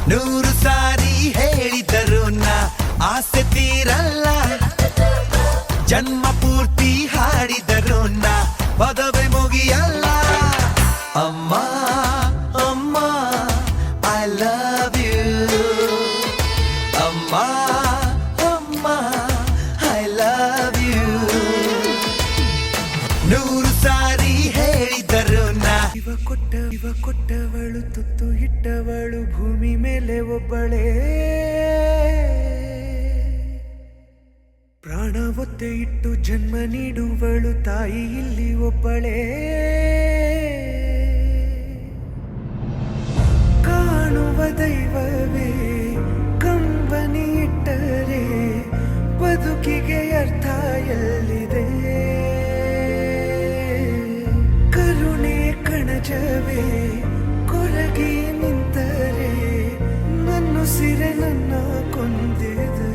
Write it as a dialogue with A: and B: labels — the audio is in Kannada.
A: ನೂರು ಸಾರಿ ಹೇಳಿದರು ನಾ ಆಸೆ ತೀರಲ್ಲ, ಜನ್ಮ ಪೂರ್ತಿ ಹಾಡಿದರು ನಾ ಪದವಿ ಮುಗಿಯಲ್ಲ. ಅಮ್ಮ ಅಮ್ಮ ಐ ಲವ್ ಯು, ಅಮ್ಮ ಅಮ್ಮ ಐ ಲವ್ ಯು. ನೂರು ಸಾರಿ ಹೇಳಿದರು ನಾ. ಇವ ಕೊಟ್ಟವಳು ತುತ್ತು ಇಟ್ಟವಳು ಭೂಮಿ ಮೇಲೆ ಒಬ್ಬಳೇ, ಪ್ರಾಣ ಒತ್ತೆ ಇಟ್ಟು ಜನ್ಮ ನೀಡುವಳು ತಾಯಿ ಇಲ್ಲಿ ಒಬ್ಬಳೇ. ಕಾಣುವ ದೈವವೇ ಕಂಬನಿ ಇಟ್ಟರೆ ಬದುಕಿಗೆ ಅರ್ಥ ಎಲ್ಲಿದೆ. ಕರುಣೆ ಕಣಜವೇ ಕೊರಗಿ ನಿಂತರೆ ನನ್ನ ಸಿರೆ ನನ್ನ ಕೊಂದಿದೆ.